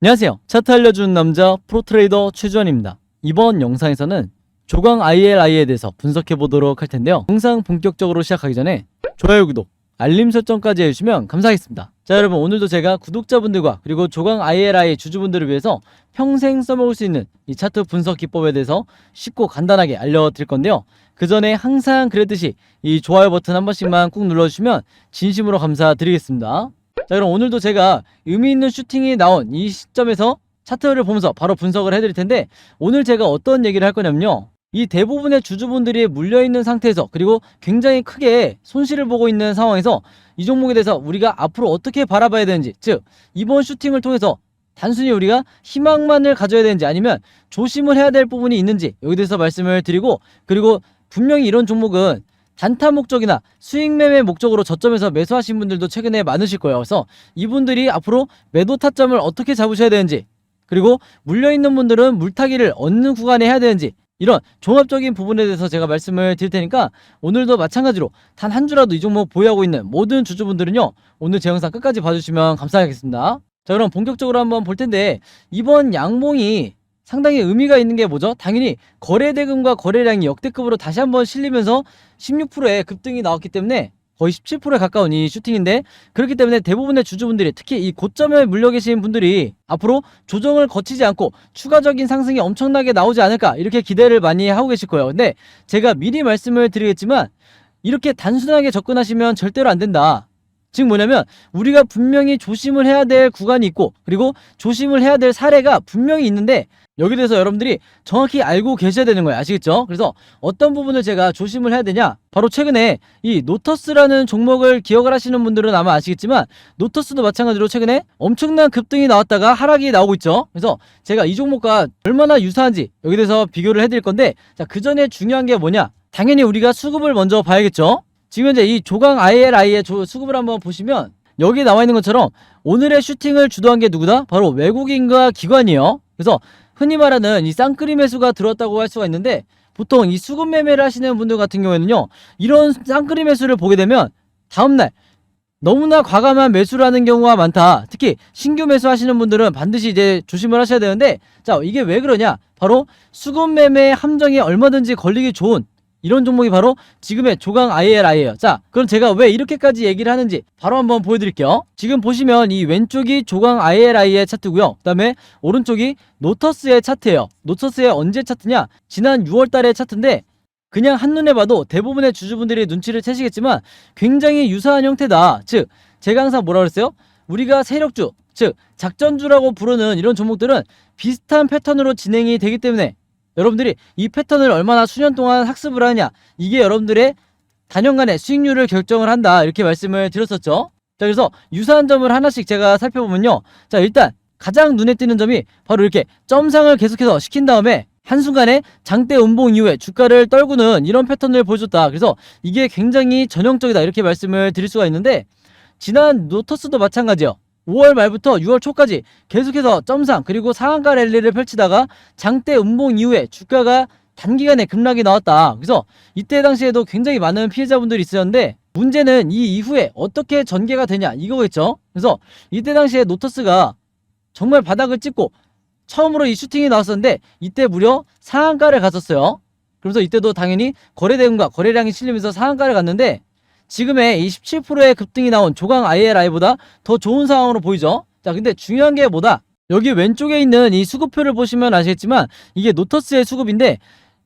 안녕하세요. 차트 알려주는 남자 프로트레이더 최주환입니다. 이번 영상에서는 조강 ILI에 대해서 분석해 보도록 할 텐데요. 영상 본격적으로 시작하기 전에 좋아요, 구독, 알림 설정까지 해주시면 감사하겠습니다. 자, 여러분, 오늘도 제가 구독자분들과 그리고 조강 ILI 주주분들을 위해서 평생 써먹을 수 있는 이 차트 분석 기법에 대해서 쉽고 간단하게 알려드릴 건데요. 그 전에 항상 그랬듯이 이 좋아요 버튼 한 번씩만 꾹 눌러주시면 진심으로 감사드리겠습니다. 자, 그럼 오늘도 제가 의미 있는 슈팅이 나온 이 시점에서 차트를 보면서 바로 분석을 해드릴 텐데, 오늘 제가 어떤 얘기를 할 거냐면요, 이 대부분의 주주분들이 물려있는 상태에서, 그리고 굉장히 크게 손실을 보고 있는 상황에서 이 종목에 대해서 우리가 앞으로 어떻게 바라봐야 되는지, 즉 이번 슈팅을 통해서 단순히 우리가 희망만을 가져야 되는지 아니면 조심을 해야 될 부분이 있는지, 여기 대해서 말씀을 드리고, 그리고 분명히 이런 종목은 단타 목적이나 수익 매매 목적으로 저점에서 매수하신 분들도 최근에 많으실 거예요. 그래서 이분들이 앞으로 매도 타점을 어떻게 잡으셔야 되는지, 그리고 물려있는 분들은 물타기를 어느 구간에 해야 되는지, 이런 종합적인 부분에 대해서 제가 말씀을 드릴 테니까, 오늘도 마찬가지로 단 한 주라도 이 종목 보유하고 있는 모든 주주분들은요, 오늘 제 영상 끝까지 봐주시면 감사하겠습니다. 자, 그럼 본격적으로 한번 볼 텐데, 이번 양봉이 상당히 의미가 있는 게 뭐죠? 당연히 거래대금과 거래량이 역대급으로 다시 한번 실리면서 16%의 급등이 나왔기 때문에 거의 17%에 가까운 이 슈팅인데, 그렇기 때문에 대부분의 주주분들이, 특히 이 고점에 물려 계신 분들이 앞으로 조정을 거치지 않고 추가적인 상승이 엄청나게 나오지 않을까, 이렇게 기대를 많이 하고 계실 거예요. 근데 제가 미리 말씀을 드리겠지만, 이렇게 단순하게 접근하시면 절대로 안 된다. 즉 뭐냐면, 우리가 분명히 조심을 해야 될 구간이 있고, 그리고 조심을 해야 될 사례가 분명히 있는데, 여기에 대해서 여러분들이 정확히 알고 계셔야 되는 거예요. 아시겠죠? 그래서 어떤 부분을 제가 조심을 해야 되냐, 바로 최근에 이 노터스라는 종목을 기억을 하시는 분들은 아마 아시겠지만, 노터스도 마찬가지로 최근에 엄청난 급등이 나왔다가 하락이 나오고 있죠. 그래서 제가 이 종목과 얼마나 유사한지 여기 대해서 비교를 해드릴 건데, 자, 그 전에 중요한 게 뭐냐, 당연히 우리가 수급을 먼저 봐야겠죠. 지금 현재 이 조강 ILI의 수급을 한번 보시면, 여기 나와 있는 것처럼 오늘의 슈팅을 주도한 게 누구다? 바로 외국인과 기관이에요. 그래서 흔히 말하는 이 쌍끌이 매수가 들었다고 할 수가 있는데, 보통 이 수급 매매를 하시는 분들 같은 경우에는요, 이런 쌍끌이 매수를 보게 되면 다음날 너무나 과감한 매수를 하는 경우가 많다. 특히 신규 매수 하시는 분들은 반드시 이제 조심을 하셔야 되는데, 자, 이게 왜 그러냐, 바로 수급 매매 함정에 얼마든지 걸리기 좋은 이런 종목이 바로 지금의 조강 ILI예요. 자, 그럼 제가 왜 이렇게까지 얘기를 하는지 바로 한번 보여드릴게요. 지금 보시면 이 왼쪽이 조강 ILI의 차트고요, 그 다음에 오른쪽이 노터스의 차트예요. 노터스의 언제 차트냐, 지난 6월달의 차트인데, 그냥 한눈에 봐도 대부분의 주주분들이 눈치를 채시겠지만 굉장히 유사한 형태다. 즉 제가 항상 뭐라 그랬어요? 우리가 세력주, 즉 작전주라고 부르는 이런 종목들은 비슷한 패턴으로 진행이 되기 때문에, 여러분들이 이 패턴을 얼마나 수년 동안 학습을 하냐, 이게 여러분들의 단연간의 수익률을 결정을 한다, 이렇게 말씀을 드렸었죠. 자, 그래서 유사한 점을 하나씩 제가 살펴보면요, 자, 일단 가장 눈에 띄는 점이 바로 이렇게 점상을 계속해서 시킨 다음에 한순간에 장대 음봉 이후에 주가를 떨구는 이런 패턴을 보여줬다. 그래서 이게 굉장히 전형적이다, 이렇게 말씀을 드릴 수가 있는데, 지난 노터스도 마찬가지예요. 5월 말부터 6월 초까지 계속해서 점상 그리고 상한가 랠리를 펼치다가 장대 음봉 이후에 주가가 단기간에 급락이 나왔다. 그래서 이때 당시에도 굉장히 많은 피해자분들이 있었는데, 문제는 이 이후에 어떻게 전개가 되냐, 이거겠죠. 그래서 이때 당시에 노터스가 정말 바닥을 찍고 처음으로 이 슈팅이 나왔었는데, 이때 무려 상한가를 갔었어요. 그래서 이때도 당연히 거래대금과 거래량이 실리면서 상한가를 갔는데, 지금의 이 17%의 급등이 나온 조강 ILI보다 더 좋은 상황으로 보이죠. 자, 근데 중요한 게 뭐다? 여기 왼쪽에 있는 이 수급표를 보시면 아시겠지만, 이게 노터스의 수급인데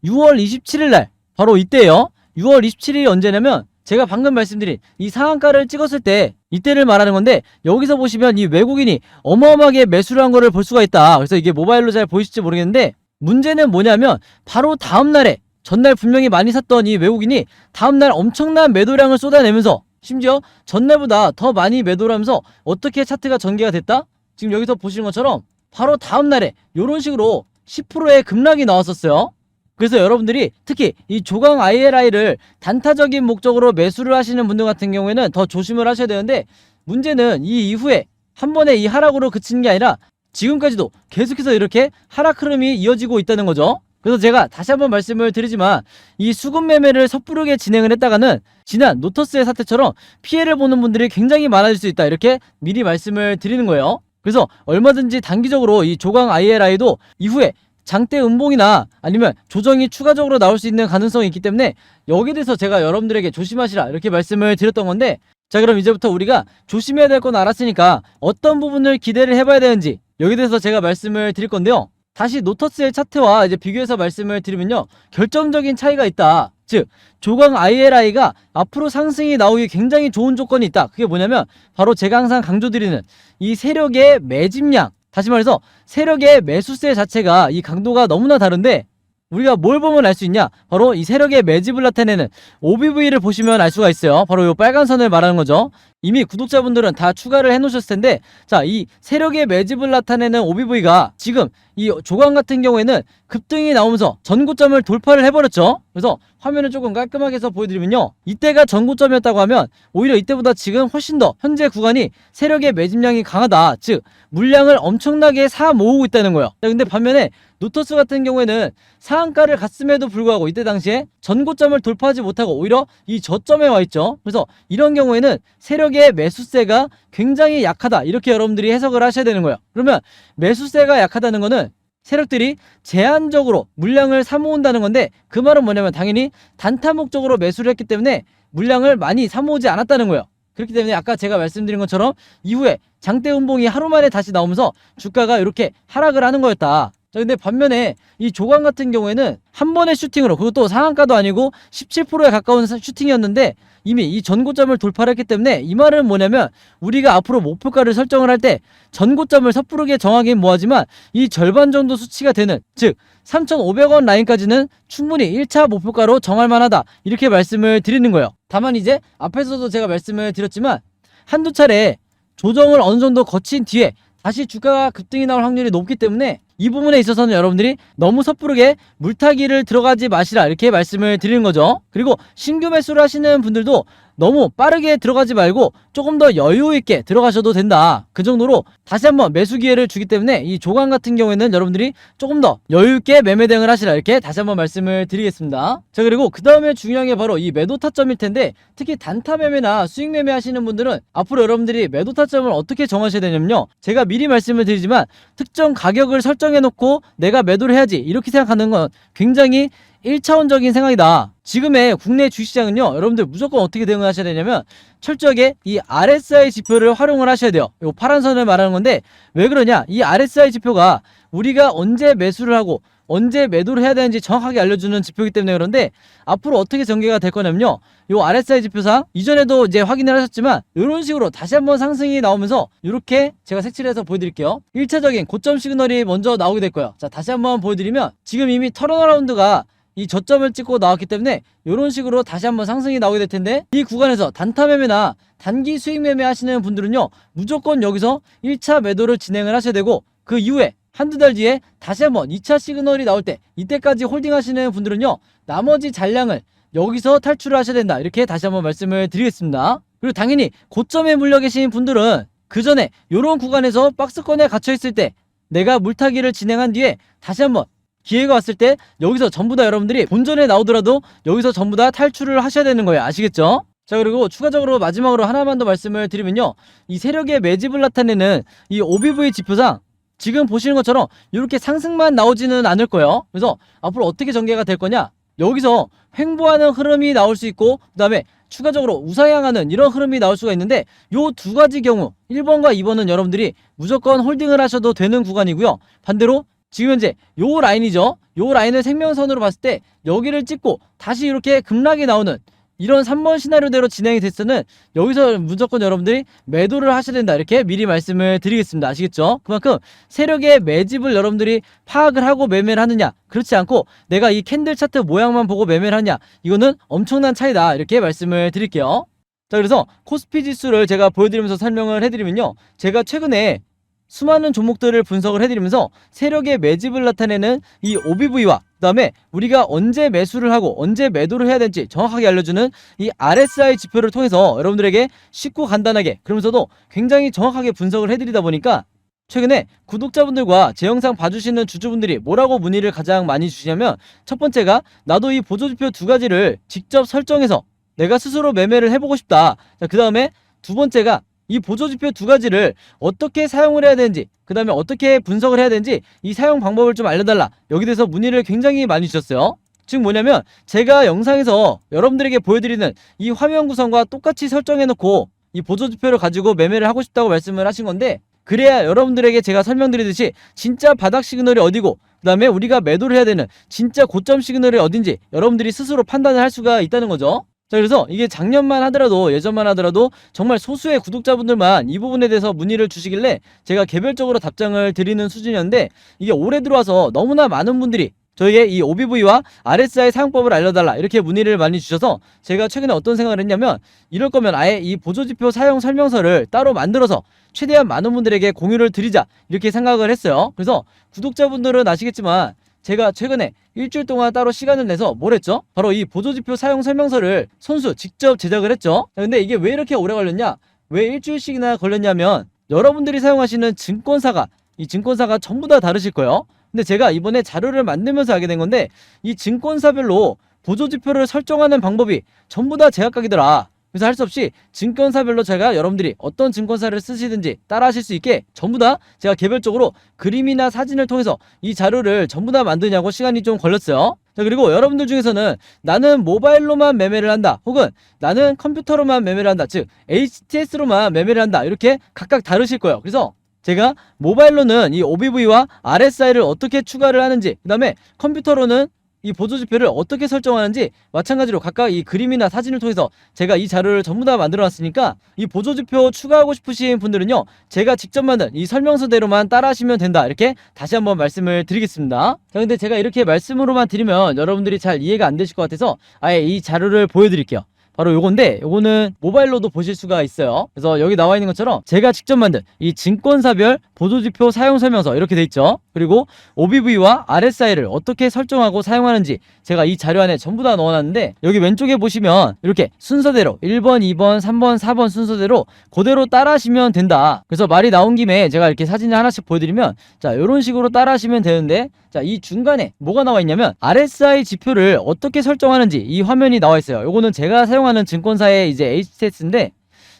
6월 27일 날 바로 이때예요. 6월 27일이 언제냐면, 제가 방금 말씀드린 이 상한가를 찍었을 때 이때를 말하는 건데, 여기서 보시면 이 외국인이 어마어마하게 매수를 한 거를 볼 수가 있다. 그래서 이게 모바일로 잘 보이실지 모르겠는데, 문제는 뭐냐면 바로 다음날에, 전날 분명히 많이 샀던 이 외국인이 다음날 엄청난 매도량을 쏟아내면서, 심지어 전날보다 더 많이 매도를 하면서 어떻게 차트가 전개가 됐다? 지금 여기서 보시는 것처럼 바로 다음날에 이런 식으로 10%의 급락이 나왔었어요. 그래서 여러분들이 특히 이 조강 ILI를 단타적인 목적으로 매수를 하시는 분들 같은 경우에는 더 조심을 하셔야 되는데, 문제는 이 이후에 한 번에 이 하락으로 그치는 게 아니라 지금까지도 계속해서 이렇게 하락 흐름이 이어지고 있다는 거죠. 그래서 제가 다시 한번 말씀을 드리지만, 이 수급 매매를 섣부르게 진행을 했다가는 지난 노터스의 사태처럼 피해를 보는 분들이 굉장히 많아질 수 있다, 이렇게 미리 말씀을 드리는 거예요. 그래서 얼마든지 단기적으로 이 조강 ILI도 이후에 장대 음봉이나 아니면 조정이 추가적으로 나올 수 있는 가능성이 있기 때문에 여기에 대해서 제가 여러분들에게 조심하시라 이렇게 말씀을 드렸던 건데, 자 그럼 이제부터 우리가 조심해야 될 건 알았으니까 어떤 부분을 기대를 해봐야 되는지 여기에 대해서 제가 말씀을 드릴 건데요. 다시 노터스의 차트와 이제 비교해서 말씀을 드리면요, 결정적인 차이가 있다. 즉 조강 ILI가 앞으로 상승이 나오기 굉장히 좋은 조건이 있다. 그게 뭐냐면 바로 제가 항상 강조드리는 이 세력의 매집량, 다시 말해서 세력의 매수세 자체가 이 강도가 너무나 다른데, 우리가 뭘 보면 알 수 있냐? 바로 이 세력의 매집을 나타내는 OBV를 보시면 알 수가 있어요. 바로 이 빨간 선을 말하는 거죠. 이미 구독자분들은 다 추가를 해 놓으셨을 텐데, 자, 이 세력의 매집을 나타내는 OBV가 지금 이 조강 같은 경우에는 급등이 나오면서 전고점을 돌파를 해버렸죠. 그래서 화면을 조금 깔끔하게 해서 보여드리면요, 이때가 전고점이었다고 하면 오히려 이때보다 지금 훨씬 더 현재 구간이 세력의 매집량이 강하다, 즉 물량을 엄청나게 사 모으고 있다는 거예요. 자, 근데 반면에 노터스 같은 경우에는 상한가를 갔음에도 불구하고 이때 당시에 전고점을 돌파하지 못하고 오히려 이 저점에 와 있죠. 그래서 이런 경우에는 세력의 매수세가 굉장히 약하다, 이렇게 여러분들이 해석을 하셔야 되는 거예요. 그러면 매수세가 약하다는 거는 세력들이 제한적으로 물량을 사모은다는 건데, 그 말은 뭐냐면 당연히 단타 목적으로 매수를 했기 때문에 물량을 많이 사모으지 않았다는 거예요. 그렇기 때문에 아까 제가 말씀드린 것처럼 이후에 장대 음봉이 하루 만에 다시 나오면서 주가가 이렇게 하락을 하는 거였다. 자, 근데 반면에 이 조강 같은 경우에는 한 번의 슈팅으로, 그것도 상한가도 아니고 17%에 가까운 슈팅이었는데 이미 이 전고점을 돌파를 했기 때문에, 이 말은 뭐냐면 우리가 앞으로 목표가를 설정을 할 때 전고점을 섣부르게 정하긴 뭐하지만 이 절반 정도 수치가 되는, 즉 3,500원 라인까지는 충분히 1차 목표가로 정할 만하다, 이렇게 말씀을 드리는 거예요. 다만 이제 앞에서도 제가 말씀을 드렸지만 한두 차례 조정을 어느 정도 거친 뒤에 다시 주가가 급등이 나올 확률이 높기 때문에 이 부분에 있어서는 여러분들이 너무 섣부르게 물타기를 들어가지 마시라, 이렇게 말씀을 드리는 거죠. 그리고 신규 매수를 하시는 분들도 너무 빠르게 들어가지 말고 조금 더 여유 있게 들어가셔도 된다. 그 정도로 다시 한번 매수 기회를 주기 때문에 이 조강 같은 경우에는 여러분들이 조금 더 여유 있게 매매 대응을 하시라, 이렇게 다시 한번 말씀을 드리겠습니다. 자, 그리고 그 다음에 중요한 게 바로 이 매도 타점일 텐데, 특히 단타 매매나 수익 매매 하시는 분들은 앞으로 여러분들이 매도 타점을 어떻게 정하셔야 되냐면요, 제가 미리 말씀을 드리지만 특정 가격을 설정해놓고 내가 매도를 해야지 이렇게 생각하는 건 굉장히 1차원적인 생각이다. 지금의 국내 주식시장은요, 여러분들 무조건 어떻게 대응을 하셔야 되냐면 철저하게 이 RSI 지표를 활용을 하셔야 돼요. 이 파란 선을 말하는 건데, 왜 그러냐, 이 RSI 지표가 우리가 언제 매수를 하고 언제 매도를 해야 되는지 정확하게 알려주는 지표이기 때문에, 그런데 앞으로 어떻게 전개가 될 거냐면요, 요 RSI 지표상 이전에도 이제 확인을 하셨지만 이런 식으로 다시 한번 상승이 나오면서 이렇게 제가 색칠을 해서 보여드릴게요. 1차적인 고점 시그널이 먼저 나오게 될 거예요. 자, 다시 한번 보여드리면 지금 이미 턴어라운드가 이 저점을 찍고 나왔기 때문에 이런 식으로 다시 한번 상승이 나오게 될 텐데, 이 구간에서 단타 매매나 단기 수익 매매 하시는 분들은요, 무조건 여기서 1차 매도를 진행을 하셔야 되고, 그 이후에 한두 달 뒤에 다시 한번 2차 시그널이 나올 때 이때까지 홀딩 하시는 분들은요, 나머지 잔량을 여기서 탈출을 하셔야 된다, 이렇게 다시 한번 말씀을 드리겠습니다. 그리고 당연히 고점에 물려 계신 분들은 그 전에 이런 구간에서 박스권에 갇혀 있을 때 내가 물타기를 진행한 뒤에 다시 한번 기회가 왔을 때 여기서 전부 다 여러분들이 본전에 나오더라도 여기서 전부 다 탈출을 하셔야 되는 거예요. 아시겠죠? 자, 그리고 추가적으로 마지막으로 하나만 더 말씀을 드리면요, 이 세력의 매집을 나타내는 이 OBV 지표상 지금 보시는 것처럼 이렇게 상승만 나오지는 않을 거예요. 그래서 앞으로 어떻게 전개가 될 거냐, 여기서 횡보하는 흐름이 나올 수 있고 그 다음에 추가적으로 우상향하는 이런 흐름이 나올 수가 있는데, 요 두 가지 경우 1번과 2번은 여러분들이 무조건 홀딩을 하셔도 되는 구간이고요, 반대로 지금 현재 요 라인이죠, 요 라인을 생명선으로 봤을 때 여기를 찍고 다시 이렇게 급락이 나오는 이런 3번 시나리오대로 진행이 됐으면 여기서 무조건 여러분들이 매도를 하셔야 된다, 이렇게 미리 말씀을 드리겠습니다. 아시겠죠? 그만큼 세력의 매집을 여러분들이 파악을 하고 매매를 하느냐, 그렇지 않고 내가 이 캔들 차트 모양만 보고 매매를 하느냐, 이거는 엄청난 차이다, 이렇게 말씀을 드릴게요. 자, 그래서 코스피 지수를 제가 보여드리면서 설명을 해드리면요, 제가 최근에 수많은 종목들을 분석을 해드리면서 세력의 매집을 나타내는 이 OBV와 그 다음에 우리가 언제 매수를 하고 언제 매도를 해야 될지 정확하게 알려주는 이 RSI 지표를 통해서 여러분들에게 쉽고 간단하게, 그러면서도 굉장히 정확하게 분석을 해드리다 보니까 최근에 구독자분들과 제 영상 봐주시는 주주분들이 뭐라고 문의를 가장 많이 주시냐면, 첫 번째가 나도 이 보조지표 두 가지를 직접 설정해서 내가 스스로 매매를 해보고 싶다. 자, 그 다음에 두 번째가 이 보조지표 두 가지를 어떻게 사용을 해야 되는지, 그 다음에 어떻게 분석을 해야 되는지 이 사용 방법을 좀 알려달라, 여기 대해서 문의를 굉장히 많이 주셨어요. 즉 뭐냐면 제가 영상에서 여러분들에게 보여드리는 이 화면 구성과 똑같이 설정해놓고 이 보조지표를 가지고 매매를 하고 싶다고 말씀을 하신 건데, 그래야 여러분들에게 제가 설명드리듯이 진짜 바닥 시그널이 어디고 그 다음에 우리가 매도를 해야 되는 진짜 고점 시그널이 어딘지 여러분들이 스스로 판단을 할 수가 있다는 거죠. 자, 그래서 이게 작년만 하더라도, 예전만 하더라도 정말 소수의 구독자분들만 이 부분에 대해서 문의를 주시길래 제가 개별적으로 답장을 드리는 수준이었는데, 이게 올해 들어와서 너무나 많은 분들이 저에게 이 OBV와 RSI 사용법을 알려달라 이렇게 문의를 많이 주셔서 제가 최근에 어떤 생각을 했냐면, 이럴 거면 아예 이 보조지표 사용 설명서를 따로 만들어서 최대한 많은 분들에게 공유를 드리자 이렇게 생각을 했어요. 그래서 구독자분들은 아시겠지만 제가 최근에 일주일 동안 따로 시간을 내서 뭘 했죠? 바로 이 보조지표 사용 설명서를 손수 직접 제작을 했죠. 근데 이게 왜 이렇게 오래 걸렸냐? 왜 일주일씩이나 걸렸냐면, 여러분들이 사용하시는 증권사가, 이 증권사가 전부 다 다르실 거예요. 근데 제가 이번에 자료를 만들면서 알게 된 건데, 이 증권사별로 보조지표를 설정하는 방법이 전부 다 제각각이더라. 그래서 할 수 없이 증권사별로 제가 여러분들이 어떤 증권사를 쓰시든지 따라 하실 수 있게 전부 다 제가 개별적으로 그림이나 사진을 통해서 이 자료를 전부 다 만드냐고 시간이 좀 걸렸어요. 자, 그리고 여러분들 중에서는 나는 모바일로만 매매를 한다, 혹은 나는 컴퓨터로만 매매를 한다, 즉 HTS로만 매매를 한다, 이렇게 각각 다르실 거예요. 그래서 제가 모바일로는 이 OBV와 RSI를 어떻게 추가를 하는지, 그 다음에 컴퓨터로는 이 보조지표를 어떻게 설정하는지 마찬가지로 각각 이 그림이나 사진을 통해서 제가 이 자료를 전부 다 만들어 놨으니까, 이 보조지표 추가하고 싶으신 분들은요 제가 직접 만든 이 설명서대로만 따라 하시면 된다, 이렇게 다시 한번 말씀을 드리겠습니다. 자, 근데 제가 이렇게 말씀으로만 드리면 여러분들이 잘 이해가 안 되실 것 같아서 아예 이 자료를 보여드릴게요. 바로 요건데, 요거는 모바일로도 보실 수가 있어요. 그래서 여기 나와 있는 것처럼 제가 직접 만든 이 증권사별 보조지표 사용 설명서 이렇게 돼 있죠. 그리고 OBV와 RSI를 어떻게 설정하고 사용하는지 제가 이 자료 안에 전부 다 넣어놨는데, 여기 왼쪽에 보시면 이렇게 순서대로 1번, 2번, 3번, 4번 순서대로 그대로 따라 하시면 된다. 그래서 말이 나온 김에 제가 이렇게 사진을 하나씩 보여드리면, 자, 이런 식으로 따라 하시면 되는데, 자, 이 중간에 뭐가 나와 있냐면 RSI 지표를 어떻게 설정하는지 이 화면이 나와 있어요. 요거는 제가 사용하는 증권사의 이제 HTS인데,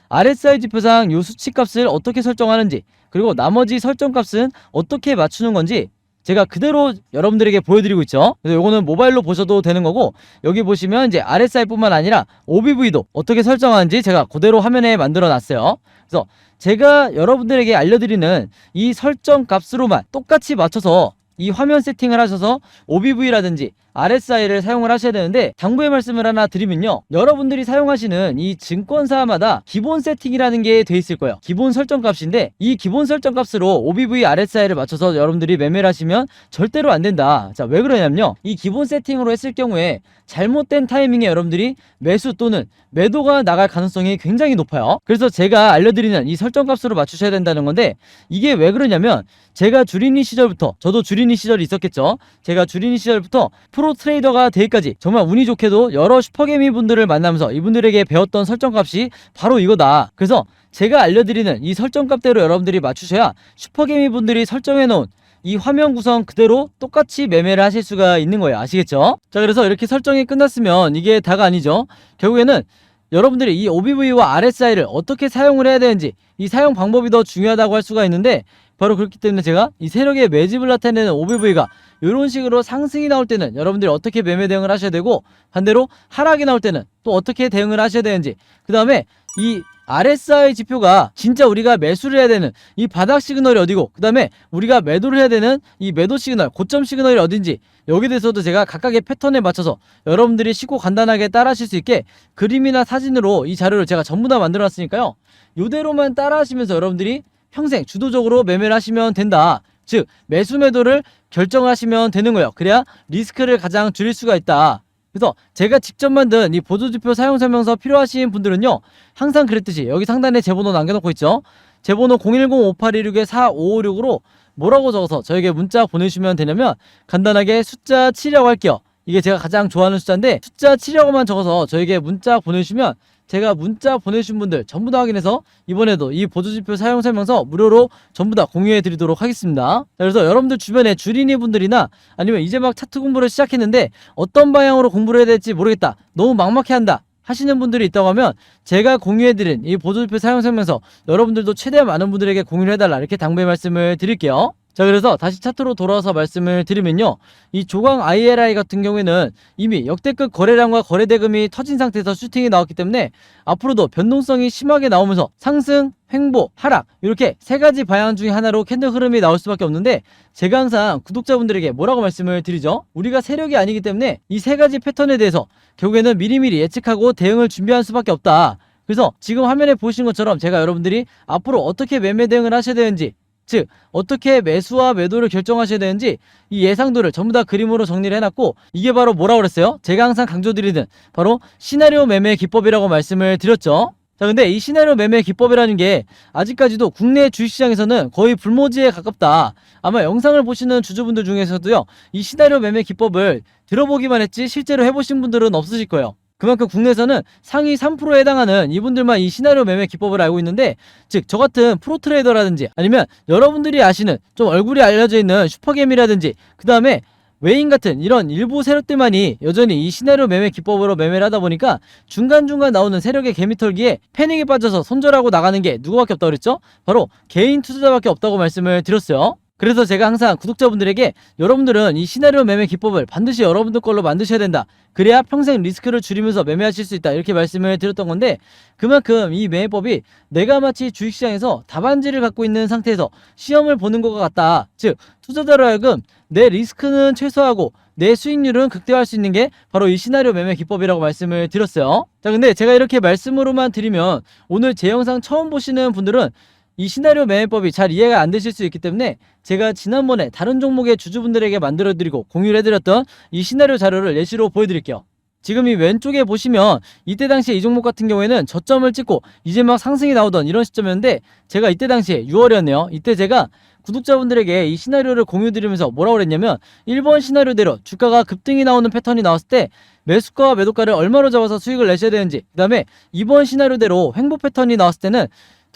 RSI 지표상 요 수치값을 어떻게 설정하는지, 그리고 나머지 설정값은 어떻게 맞추는 건지 제가 그대로 여러분들에게 보여드리고 있죠. 그래서 요거는 모바일로 보셔도 되는 거고, 여기 보시면 이제 RSI 뿐만 아니라 OBV도 어떻게 설정하는지 제가 그대로 화면에 만들어 놨어요. 그래서 제가 여러분들에게 알려드리는 이 설정 값으로만 똑같이 맞춰서 이 화면 세팅을 하셔서 OBV라든지 RSI를 사용을 하셔야 되는데, 당부의 말씀을 하나 드리면요, 여러분들이 사용하시는 이 증권사마다 기본 세팅이라는 게 돼 있을 거예요. 기본 설정 값인데, 이 기본 설정 값으로 OBV, RSI를 맞춰서 여러분들이 매매를 하시면 절대로 안 된다. 자, 왜 그러냐면요, 이 기본 세팅으로 했을 경우에 잘못된 타이밍에 여러분들이 매수 또는 매도가 나갈 가능성이 굉장히 높아요. 그래서 제가 알려드리는 이 설정 값으로 맞추셔야 된다는 건데, 이게 왜 그러냐면, 제가 주린이 시절부터, 저도 주린이 시절이 있었겠죠. 제가 주린이 시절부터 프로 트레이더가 되기까지 정말 운이 좋게도 여러 슈퍼개미 분들을 만나면서 이분들에게 배웠던 설정값이 바로 이거다. 그래서 제가 알려드리는 이 설정값대로 여러분들이 맞추셔야 슈퍼개미 분들이 설정해놓은 이 화면 구성 그대로 똑같이 매매를 하실 수가 있는 거예요. 아시겠죠? 자, 그래서 이렇게 설정이 끝났으면 이게 다가 아니죠. 결국에는 여러분들이 이 OBV와 RSI를 어떻게 사용을 해야 되는지, 이 사용 방법이 더 중요하다고 할 수가 있는데, 바로 그렇기 때문에 제가 이 세력의 매집을 나타내는 OBV가 이런 식으로 상승이 나올 때는 여러분들이 어떻게 매매 대응을 하셔야 되고, 반대로 하락이 나올 때는 또 어떻게 대응을 하셔야 되는지, 그 다음에 이 RSI 지표가 진짜 우리가 매수를 해야 되는 이 바닥 시그널이 어디고, 그 다음에 우리가 매도를 해야 되는 이 매도 시그널, 고점 시그널이 어딘지, 여기에 대해서도 제가 각각의 패턴에 맞춰서 여러분들이 쉽고 간단하게 따라 하실 수 있게 그림이나 사진으로 이 자료를 제가 전부 다 만들어 놨으니까요, 요대로만 따라 하시면서 여러분들이 평생 주도적으로 매매를 하시면 된다. 즉 매수 매도를 결정하시면 되는 거예요. 그래야 리스크를 가장 줄일 수가 있다. 그래서 제가 직접 만든 이 보조지표 사용 설명서 필요하신 분들은요, 항상 그랬듯이 여기 상단에 제 번호 남겨놓고 있죠. 제 번호 010-5816-4556으로 뭐라고 적어서 저에게 문자 보내주시면 되냐면, 간단하게 숫자 7이라고 할게요. 이게 제가 가장 좋아하는 숫자인데, 숫자 7이라고만 적어서 저에게 문자 보내주시면 제가 문자 보내주신 분들 전부 다 확인해서 이번에도 이 보조지표 사용 설명서 무료로 전부 다 공유해 드리도록 하겠습니다. 자, 그래서 여러분들 주변에 주린이 분들이나 아니면 이제 막 차트 공부를 시작했는데 어떤 방향으로 공부를 해야 될지 모르겠다, 너무 막막해한다, 하시는 분들이 있다고 하면 제가 공유해드린 이 보조지표 사용 설명서 여러분들도 최대한 많은 분들에게 공유를 해달라 이렇게 당부의 말씀을 드릴게요. 자, 그래서 다시 차트로 돌아와서 말씀을 드리면요, 이 조광 ILI 같은 경우에는 이미 역대급 거래량과 거래대금이 터진 상태에서 슈팅이 나왔기 때문에 앞으로도 변동성이 심하게 나오면서 상승, 횡보, 하락 이렇게 세 가지 방향 중에 하나로 캔들 흐름이 나올 수밖에 없는데, 제가 항상 구독자분들에게 뭐라고 말씀을 드리죠? 우리가 세력이 아니기 때문에 이 세 가지 패턴에 대해서 결국에는 미리미리 예측하고 대응을 준비할 수밖에 없다. 그래서 지금 화면에 보시는 것처럼 제가 여러분들이 앞으로 어떻게 매매 대응을 하셔야 되는지, 즉 어떻게 매수와 매도를 결정하셔야 되는지 이 예상도를 전부 다 그림으로 정리를 해놨고, 이게 바로 뭐라고 그랬어요? 제가 항상 강조드리는 바로 시나리오 매매 기법이라고 말씀을 드렸죠. 자, 근데 이 시나리오 매매 기법이라는 게 아직까지도 국내 주식시장에서는 거의 불모지에 가깝다. 아마 영상을 보시는 주주분들 중에서도요, 이 시나리오 매매 기법을 들어보기만 했지 실제로 해보신 분들은 없으실 거예요. 그만큼 국내에서는 상위 3%에 해당하는 이분들만 이 시나리오 매매 기법을 알고 있는데, 즉 저 같은 프로트레이더라든지 아니면 여러분들이 아시는 좀 얼굴이 알려져 있는 슈퍼게임이라든지 그 다음에 외인 같은 이런 일부 세력들만이 여전히 이 시나리오 매매 기법으로 매매를 하다 보니까 중간중간 나오는 세력의 개미털기에 패닉에 빠져서 손절하고 나가는 게 누구밖에 없다고 그랬죠? 바로 개인 투자자밖에 없다고 말씀을 드렸어요. 그래서 제가 항상 구독자분들에게 여러분들은 이 시나리오 매매 기법을 반드시 여러분들 걸로 만드셔야 된다. 그래야 평생 리스크를 줄이면서 매매하실 수 있다. 이렇게 말씀을 드렸던 건데, 그만큼 이 매매법이 내가 마치 주식시장에서 답안지를 갖고 있는 상태에서 시험을 보는 것과 같다. 즉 투자자로 하여금 내 리스크는 최소화하고 내 수익률은 극대화할 수 있는 게 바로 이 시나리오 매매 기법이라고 말씀을 드렸어요. 자, 근데 제가 이렇게 말씀으로만 드리면 오늘 제 영상 처음 보시는 분들은 이 시나리오 매매법이 잘 이해가 안 되실 수 있기 때문에 제가 지난번에 다른 종목의 주주분들에게 만들어드리고 공유를 해드렸던 이 시나리오 자료를 예시로 보여드릴게요. 지금 이 왼쪽에 보시면 이때 당시에 이 종목 같은 경우에는 저점을 찍고 이제 막 상승이 나오던 이런 시점이었는데, 제가 이때 당시에 6월이었네요. 이때 제가 구독자분들에게 이 시나리오를 공유드리면서 뭐라고 그랬냐면, 1번 시나리오대로 주가가 급등이 나오는 패턴이 나왔을 때 매수가와 매도가를 얼마로 잡아서 수익을 내셔야 되는지, 그 다음에 2번 시나리오대로 횡보 패턴이 나왔을 때는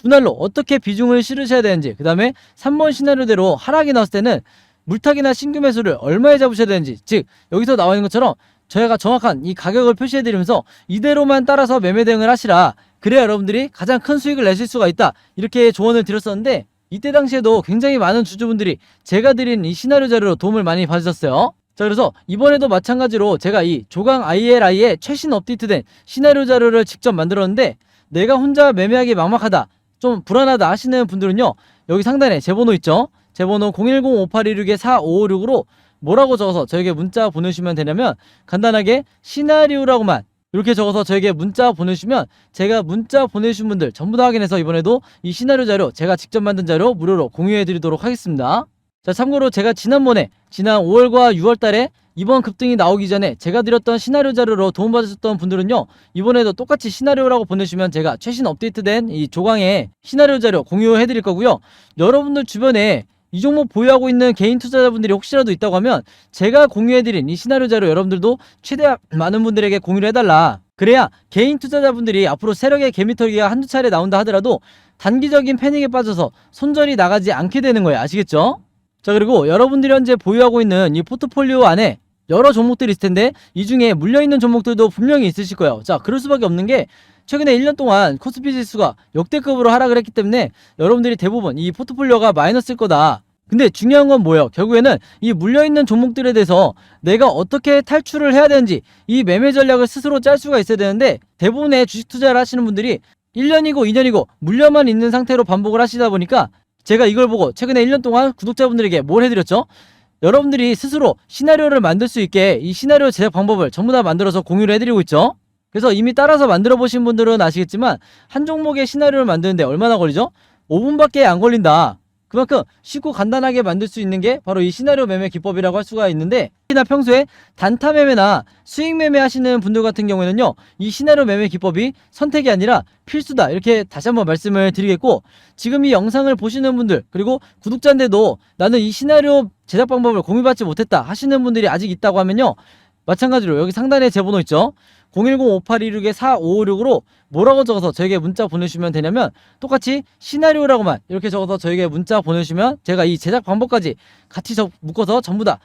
분할로 어떻게 비중을 실으셔야 되는지, 그 다음에 3번 시나리오대로 하락이 나왔을 때는 물타기나 신규 매수를 얼마에 잡으셔야 되는지, 즉 여기서 나와 있는 것처럼 저희가 정확한 이 가격을 표시해드리면서 이대로만 따라서 매매 대응을 하시라. 그래야 여러분들이 가장 큰 수익을 내실 수가 있다. 이렇게 조언을 드렸었는데, 이때 당시에도 굉장히 많은 주주분들이 제가 드린 이 시나리오 자료로 도움을 많이 받으셨어요. 자, 그래서 이번에도 마찬가지로 제가 이 조강 ILI의 최신 업데이트된 시나리오 자료를 직접 만들었는데, 내가 혼자 매매하기 막막하다, 좀 불안하다 하시는 분들은요, 여기 상단에 제 번호 있죠? 제 번호 010-5826-4556으로 뭐라고 적어서 저에게 문자 보내주시면 되냐면, 간단하게 시나리오라고만 이렇게 적어서 저에게 문자 보내주시면 제가 문자 보내주신 분들 전부 다 확인해서 이번에도 이 시나리오 자료, 제가 직접 만든 자료 무료로 공유해 드리도록 하겠습니다. 자, 참고로 제가 지난 5월과 6월 달에 이번 급등이 나오기 전에 제가 드렸던 시나리오 자료로 도움받으셨던 분들은요, 이번에도 똑같이 시나리오라고 보내주시면 제가 최신 업데이트된 이 조강의 시나리오 자료 공유해 드릴 거고요. 여러분들 주변에 이 종목 보유하고 있는 개인 투자자분들이 혹시라도 있다고 하면 제가 공유해드린 이 시나리오 자료 여러분들도 최대한 많은 분들에게 공유를 해달라. 그래야 개인 투자자분들이 앞으로 세력의 개미털기가 한두 차례 나온다 하더라도 단기적인 패닉에 빠져서 손절이 나가지 않게 되는 거예요. 아시겠죠? 자, 그리고 여러분들이 현재 보유하고 있는 이 포트폴리오 안에 여러 종목들이 있을 텐데 이 중에 물려있는 종목들도 분명히 있으실 거예요. 자, 그럴 수밖에 없는 게 최근에 1년 동안 코스피 지수가 역대급으로 하락을 했기 때문에 여러분들이 대부분 이 포트폴리오가 마이너스일 거다. 근데 중요한 건 뭐예요? 결국에는 이 물려있는 종목들에 대해서 내가 어떻게 탈출을 해야 되는지 이 매매 전략을 스스로 짤 수가 있어야 되는데, 대부분의 주식 투자를 하시는 분들이 1년이고 2년이고 물려만 있는 상태로 반복을 하시다 보니까 제가 이걸 보고 최근에 1년 동안 구독자분들에게 뭘 해드렸죠? 여러분들이 스스로 시나리오를 만들 수 있게 이 시나리오 제작 방법을 전부 다 만들어서 공유를 해드리고 있죠. 그래서 이미 따라서 만들어 보신 분들은 아시겠지만 한 종목의 시나리오를 만드는데 얼마나 걸리죠? 5분밖에 안 걸린다. 그만큼 쉽고 간단하게 만들 수 있는 게 바로 이 시나리오 매매 기법이라고 할 수가 있는데, 특히나 평소에 단타 매매나 수익 매매 하시는 분들 같은 경우에는요, 이 시나리오 매매 기법이 선택이 아니라 필수다, 이렇게 다시 한번 말씀을 드리겠고, 지금 이 영상을 보시는 분들 그리고 구독자인데도 나는 이 시나리오 제작 방법을 공유받지 못했다 하시는 분들이 아직 있다고 하면요, 마찬가지로 여기 상단에 제 번호 있죠? 010-5826-4556으로 뭐라고 적어서 저에게 문자 보내주시면 되냐면, 똑같이 시나리오라고만 이렇게 적어서 저에게 문자 보내주시면 제가 이 제작 방법까지 같이 묶어서 전부 다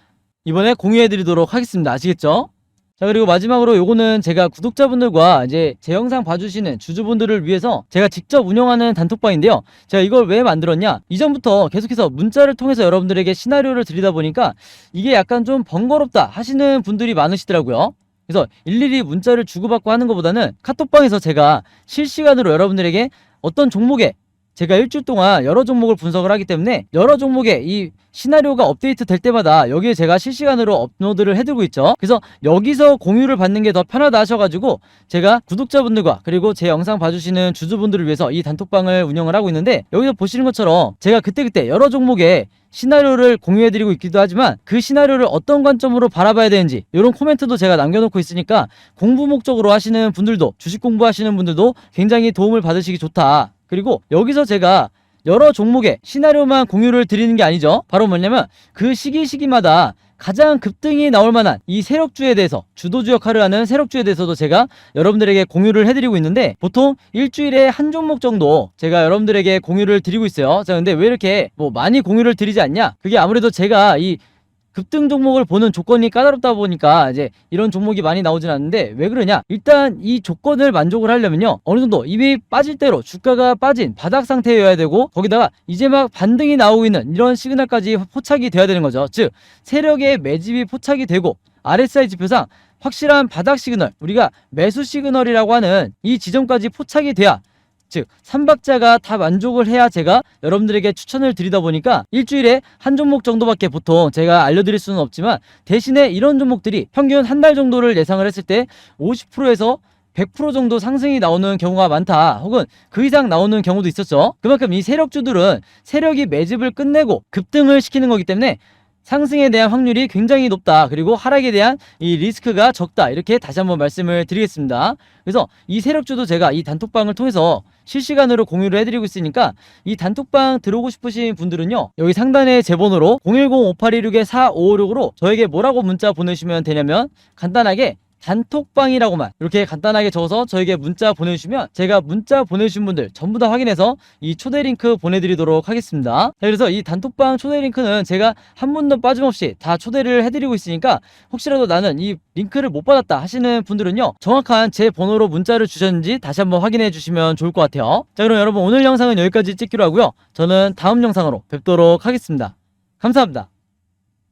이번에 공유해 드리도록 하겠습니다. 아시겠죠? 자, 그리고 마지막으로 요거는 제가 구독자분들과 이제 제 영상 봐주시는 주주분들을 위해서 제가 직접 운영하는 단톡방인데요. 제가 이걸 왜 만들었냐, 이전부터 계속해서 문자를 통해서 여러분들에게 시나리오를 드리다 보니까 이게 약간 좀 번거롭다 하시는 분들이 많으시더라고요. 그래서 일일이 문자를 주고받고 하는 것보다는 카톡방에서 제가 실시간으로 여러분들에게 어떤 종목에, 제가 일주일 동안 여러 종목을 분석을 하기 때문에 여러 종목의 이 시나리오가 업데이트 될 때마다 여기에 제가 실시간으로 업로드를 해두고 있죠. 그래서 여기서 공유를 받는 게 더 편하다 하셔가지고 제가 구독자분들과 그리고 제 영상 봐주시는 주주분들을 위해서 이 단톡방을 운영을 하고 있는데, 여기서 보시는 것처럼 제가 그때그때 여러 종목의 시나리오를 공유해드리고 있기도 하지만 그 시나리오를 어떤 관점으로 바라봐야 되는지 이런 코멘트도 제가 남겨놓고 있으니까 공부 목적으로 하시는 분들도, 주식 공부하시는 분들도 굉장히 도움을 받으시기 좋다. 그리고 여기서 제가 여러 종목의 시나리오만 공유를 드리는 게 아니죠. 바로 뭐냐면 그 시기마다 가장 급등이 나올 만한 이 세력주에 대해서, 주도주 역할을 하는 세력주에 대해서도 제가 여러분들에게 공유를 해드리고 있는데, 보통 일주일에 한 종목 정도 제가 여러분들에게 공유를 드리고 있어요. 자, 근데 왜 이렇게 뭐 많이 공유를 드리지 않냐? 그게 아무래도 제가 이 급등 종목을 보는 조건이 까다롭다 보니까 이제 이런 종목이 많이 나오진 않는데, 왜 그러냐, 일단 이 조건을 만족을 하려면요, 어느 정도 이미 빠질 대로 주가가 빠진 바닥 상태여야 되고, 거기다가 이제 막 반등이 나오고 있는 이런 시그널까지 포착이 돼야 되는 거죠. 즉 세력의 매집이 포착이 되고 RSI 지표상 확실한 바닥 시그널, 우리가 매수 시그널이라고 하는 이 지점까지 포착이 돼야, 즉 3박자가 다 만족을 해야 제가 여러분들에게 추천을 드리다 보니까 일주일에 한 종목 정도밖에 보통 제가 알려드릴 수는 없지만, 대신에 이런 종목들이 평균 한 달 정도를 예상을 했을 때 50%에서 100% 정도 상승이 나오는 경우가 많다, 혹은 그 이상 나오는 경우도 있었죠. 그만큼 이 세력주들은 세력이 매집을 끝내고 급등을 시키는 거기 때문에 상승에 대한 확률이 굉장히 높다, 그리고 하락에 대한 이 리스크가 적다, 이렇게 다시 한번 말씀을 드리겠습니다. 그래서 이 세력주도 제가 이 단톡방을 통해서 실시간으로 공유를 해드리고 있으니까, 이 단톡방 들어오고 싶으신 분들은요, 여기 상단에 제 번호로 010-5826-4556으로 저에게 뭐라고 문자 보내주시면 되냐면, 간단하게 단톡방이라고만 이렇게 간단하게 적어서 저에게 문자 보내주시면 제가 문자 보내주신 분들 전부 다 확인해서 이 초대 링크 보내드리도록 하겠습니다. 자, 그래서 이 단톡방 초대 링크는 제가 한 분도 빠짐없이 다 초대를 해드리고 있으니까, 혹시라도 나는 이 링크를 못 받았다 하시는 분들은요, 정확한 제 번호로 문자를 주셨는지 다시 한번 확인해 주시면 좋을 것 같아요. 자, 그럼 여러분 오늘 영상은 여기까지 찍기로 하고요, 저는 다음 영상으로 뵙도록 하겠습니다. 감사합니다.